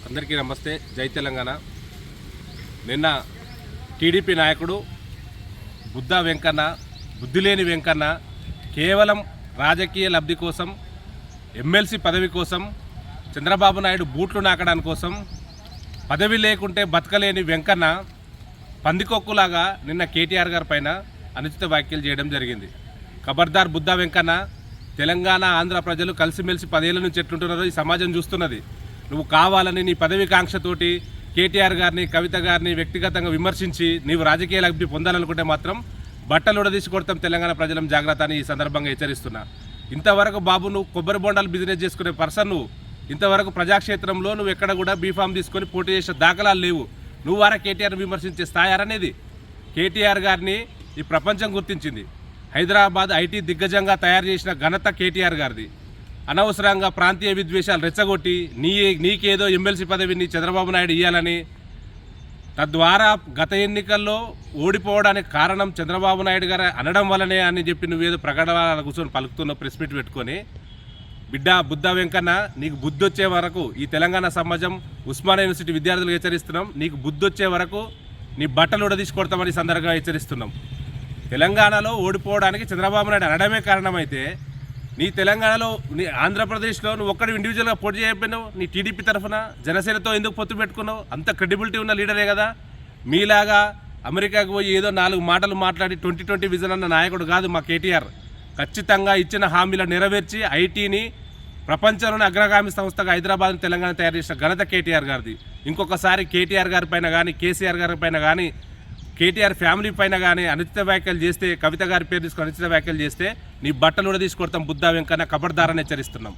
అందరికీ నమస్తే. జై తెలంగాణ. నిన్న టీడీపీ నాయకుడు బుద్దా వెంకన్న, బుద్ధిలేని వెంకన్న కేవలం రాజకీయ లబ్ధి కోసం, ఎమ్మెల్సీ పదవి కోసం, చంద్రబాబు నాయుడు బూట్లు నాకడానికి కోసం, పదవి లేకుంటే బతకలేని వెంకన్న పందికొక్కులాగా నిన్న కేటీఆర్ గారి పైన అనుచిత వ్యాఖ్యలు చేయడం జరిగింది. ఖబర్దార్ బుద్దా వెంకన్న, తెలంగాణ ఆంధ్ర ప్రజలు కలిసిమెలిసి 10 ఏళ్ల నుంచి ఎట్లుంటున్నారో ఈ సమాజం చూస్తున్నది. నువ్వు కావాలని నీ పదవి కాంక్షతోటి కేటీఆర్ గారిని, కవిత గారిని వ్యక్తిగతంగా విమర్శించి నీవు రాజకీయ లబ్ధి పొందాలనుకుంటే మాత్రం బట్టలు ఉడదీసి కొడతాం తెలంగాణ ప్రజలం, జాగ్రత్త అని ఈ సందర్భంగా హెచ్చరిస్తున్నా. ఇంతవరకు బాబు నువ్వు కొబ్బరి బొండాలు బిజినెస్ చేసుకునే పర్సన్ నువ్వు. ఇంతవరకు ప్రజాక్షేత్రంలో నువ్వు ఎక్కడ కూడా బీఫామ్ తీసుకొని పోటీ చేసే దాఖలాలు లేవు. నువ్వు వారా కేటీఆర్ని విమర్శించే స్థాయి అనేది. కేటీఆర్ గారిని ఈ ప్రపంచం గుర్తించింది. హైదరాబాద్ ఐటీ దిగ్గజంగా తయారు చేసిన ఘనత కేటీఆర్ గారిది. అనవసరంగా ప్రాంతీయ విద్వేషాలు రెచ్చగొట్టి నీకేదో ఎమ్మెల్సీ పదవిని చంద్రబాబు నాయుడు ఇవ్వాలని, తద్వారా గత ఎన్నికల్లో ఓడిపోవడానికి కారణం చంద్రబాబు నాయుడు గారు అనడం వల్లనే అని చెప్పి నువ్వేదో ప్రకటన కూర్చొని పలుకుతున్న ప్రెస్ మీట్ పెట్టుకొని, బిడ్డ బుద్దా వెంకన్న, నీకు బుద్ధి వచ్చే వరకు ఈ తెలంగాణ సమాజం, ఉస్మానియా యూనివర్సిటీ విద్యార్థులు హెచ్చరిస్తున్నాం, నీకు బుద్ధి వచ్చే వరకు నీ బట్టలు ఉడదీసి కొడతామని సందర్భంగా హెచ్చరిస్తున్నాం. తెలంగాణలో ఓడిపోవడానికి చంద్రబాబు నాయుడు అనడమే కారణమైతే, నీ తెలంగాణలో నీ ఆంధ్రప్రదేశ్లో నువ్వు ఒక్కడు ఇండివిజువల్గా పోటీ చేయకపోయినావు. నీ టీడీపీ తరఫున జనసేనతో ఎందుకు పొత్తు పెట్టుకున్నావు? అంత క్రెడిబిలిటీ ఉన్న లీడరే కదా. మీలాగా అమెరికాకు పోయి ఏదో 4 మాటలు మాట్లాడి 2020 విజన్ అన్న నాయకుడు కాదు మా కేటీఆర్. ఖచ్చితంగా ఇచ్చిన హామీలను నెరవేర్చి ఐటీని ప్రపంచంలోని అగ్రగామి సంస్థగా హైదరాబాద్, తెలంగాణ తయారు చేసిన ఘనత కేటీఆర్ గారిది. ఇంకొకసారి కేటీఆర్ గారి పైన కానీ, కేసీఆర్ గారి పైన కానీ, కేటీఆర్ ఫ్యామిలీ పైన కానీ అనుచిత వ్యాఖ్యలు చేస్తే, కవిత గారి పేరు తీసుకొని అనుచిత వ్యాఖ్యలు చేస్తే నీ బట్టలు కూడా తీసుకొడతాం బుద్దా వెంకన్న. ఖబర్దారని హెచ్చరిస్తున్నాం.